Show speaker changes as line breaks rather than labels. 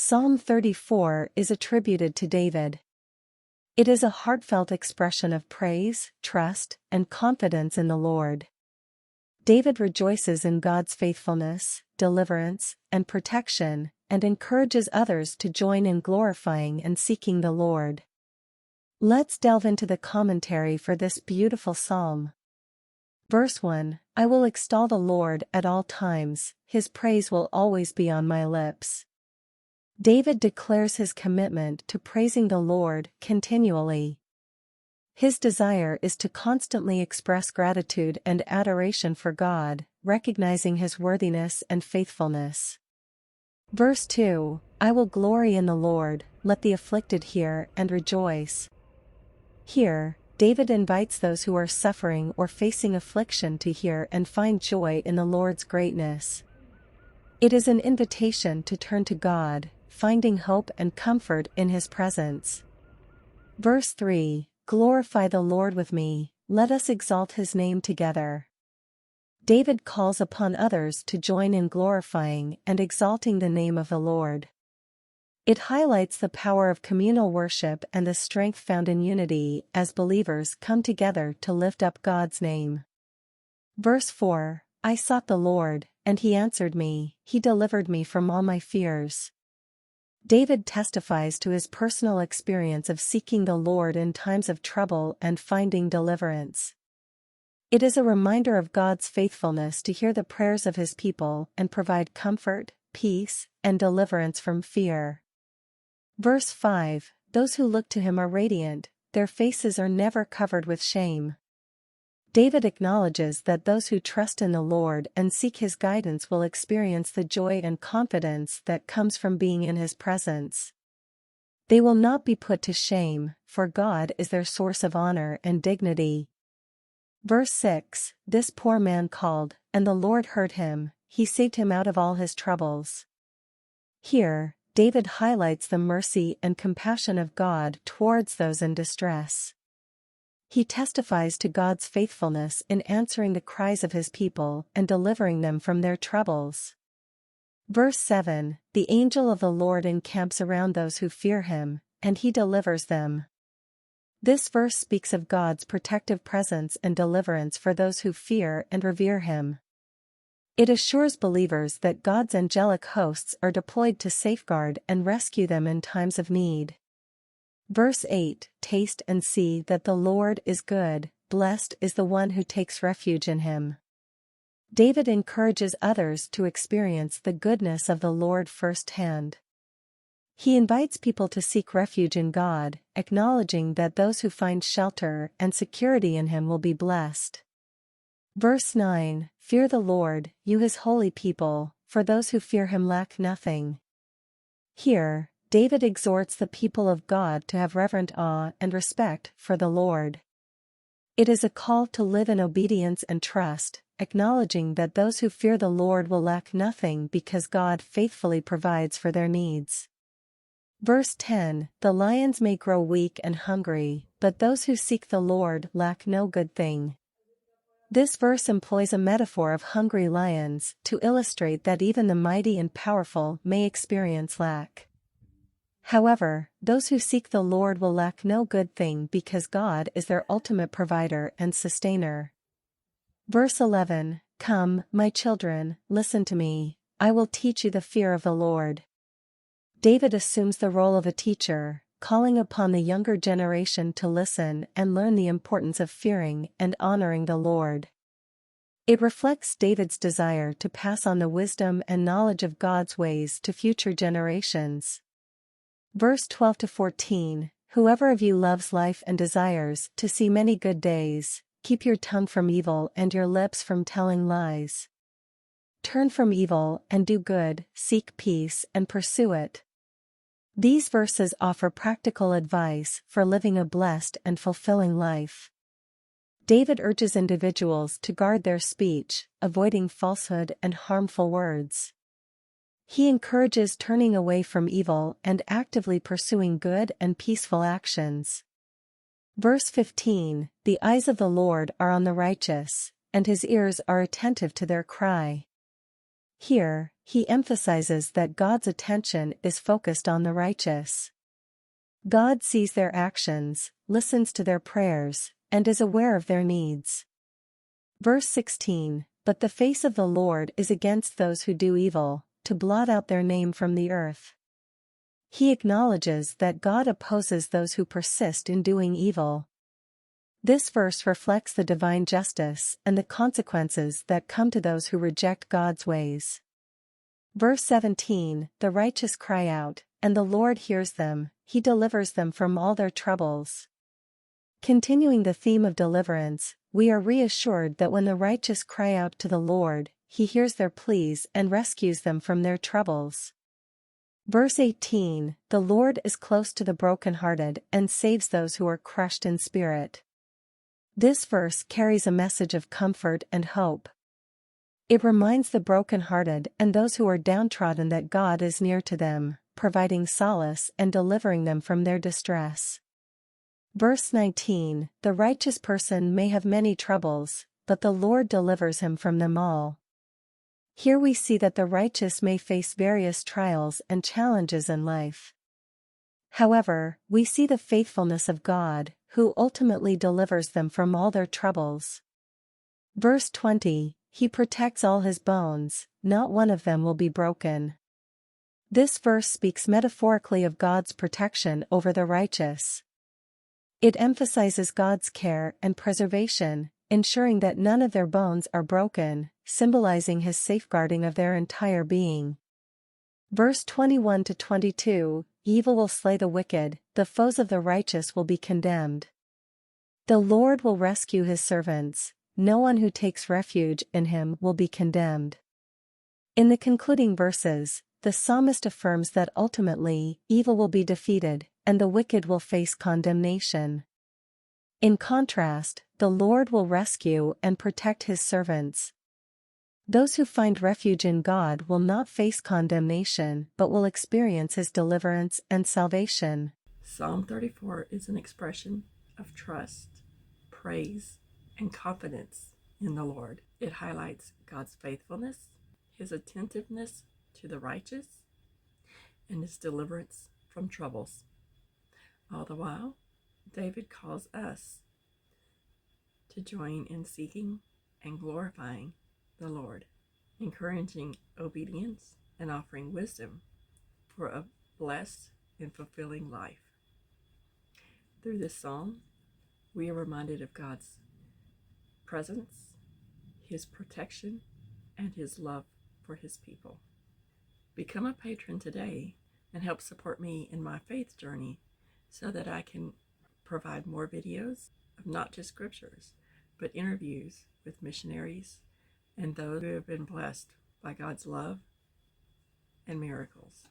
Psalm 34 is attributed to David. It is a heartfelt expression of praise, trust, and confidence in the Lord. David rejoices in God's faithfulness, deliverance, and protection, and encourages others to join in glorifying and seeking the Lord. Let's delve into the commentary for this beautiful psalm. Verse 1, I will extol the Lord at all times, his praise will always be on my lips. David declares his commitment to praising the Lord continually. His desire is to constantly express gratitude and adoration for God, recognizing his worthiness and faithfulness. Verse 2, I will glory in the Lord, let the afflicted hear and rejoice. Here, David invites those who are suffering or facing affliction to hear and find joy in the Lord's greatness. It is an invitation to turn to God, finding hope and comfort in his presence. Verse 3, glorify the Lord with me, let us exalt his name together. David calls upon others to join in glorifying and exalting the name of the Lord. It highlights the power of communal worship and the strength found in unity as believers come together to lift up God's name. Verse 4, I sought the Lord, and he answered me, he delivered me from all my fears. David testifies to his personal experience of seeking the Lord in times of trouble and finding deliverance. It is a reminder of God's faithfulness to hear the prayers of his people and provide comfort, peace, and deliverance from fear. Verse 5, those who look to him are radiant, their faces are never covered with shame. David acknowledges that those who trust in the Lord and seek his guidance will experience the joy and confidence that comes from being in his presence. They will not be put to shame, for God is their source of honor and dignity. Verse 6, this poor man called, and the Lord heard him, he saved him out of all his troubles. Here, David highlights the mercy and compassion of God towards those in distress. He testifies to God's faithfulness in answering the cries of his people and delivering them from their troubles. Verse 7, the angel of the Lord encamps around those who fear him, and he delivers them. This verse speaks of God's protective presence and deliverance for those who fear and revere him. It assures believers that God's angelic hosts are deployed to safeguard and rescue them in times of need. Verse 8, taste and see that the Lord is good, blessed is the one who takes refuge in him. David encourages others to experience the goodness of the Lord firsthand. He invites people to seek refuge in God, acknowledging that those who find shelter and security in him will be blessed. Verse 9, fear the Lord, you his holy people, for those who fear him lack nothing. Here, David exhorts the people of God to have reverent awe and respect for the Lord. It is a call to live in obedience and trust, acknowledging that those who fear the Lord will lack nothing because God faithfully provides for their needs. Verse 10, the lions may grow weak and hungry, but those who seek the Lord lack no good thing. This verse employs a metaphor of hungry lions to illustrate that even the mighty and powerful may experience lack. However, those who seek the Lord will lack no good thing because God is their ultimate provider and sustainer. Verse 11, come, my children, listen to me, I will teach you the fear of the Lord. David assumes the role of a teacher, calling upon the younger generation to listen and learn the importance of fearing and honoring the Lord. It reflects David's desire to pass on the wisdom and knowledge of God's ways to future generations. Verse 12-14, whoever of you loves life and desires to see many good days, keep your tongue from evil and your lips from telling lies. Turn from evil and do good, seek peace and pursue it. These verses offer practical advice for living a blessed and fulfilling life. David urges individuals to guard their speech, avoiding falsehood and harmful words. He encourages turning away from evil and actively pursuing good and peaceful actions. Verse 15, the eyes of the Lord are on the righteous, and his ears are attentive to their cry. Here, he emphasizes that God's attention is focused on the righteous. God sees their actions, listens to their prayers, and is aware of their needs. Verse 16, "But the face of the Lord is against those who do evil, to blot out their name from the earth." He acknowledges that God opposes those who persist in doing evil. This verse reflects the divine justice and the consequences that come to those who reject God's ways. Verse 17, "The righteous cry out, and the Lord hears them, he delivers them from all their troubles." Continuing the theme of deliverance, we are reassured that when the righteous cry out to the Lord, he hears their pleas and rescues them from their troubles. Verse 18, "The Lord is close to the brokenhearted and saves those who are crushed in spirit." This verse carries a message of comfort and hope. It reminds the brokenhearted and those who are downtrodden that God is near to them, providing solace and delivering them from their distress. Verse 19, "The righteous person may have many troubles, but the Lord delivers him from them all." Here we see that the righteous may face various trials and challenges in life. However, we see the faithfulness of God, who ultimately delivers them from all their troubles. Verse 20, "He protects all his bones, not one of them will be broken." This verse speaks metaphorically of God's protection over the righteous. It emphasizes God's care and preservation, ensuring that none of their bones are broken, symbolizing his safeguarding of their entire being. Verse 21 to 22, "Evil will slay the wicked, the foes of the righteous will be condemned. The Lord will rescue his servants, no one who takes refuge in him will be condemned." In the concluding verses, the psalmist affirms that ultimately, evil will be defeated, and the wicked will face condemnation. In contrast, the Lord will rescue and protect his servants. Those who find refuge in God will not face condemnation but will experience his deliverance and salvation.
Psalm 34 is an expression of trust, praise, and confidence in the Lord. It highlights God's faithfulness, his attentiveness to the righteous, and his deliverance from troubles. All the while, David calls us to join in seeking and glorifying the Lord, encouraging obedience and offering wisdom for a blessed and fulfilling life. Through this psalm, we are reminded of God's presence, his protection, and his love for his people. Become a patron today and help support me in my faith journey so that I can provide more videos of not just scriptures, but interviews with missionaries and those who have been blessed by God's love and miracles.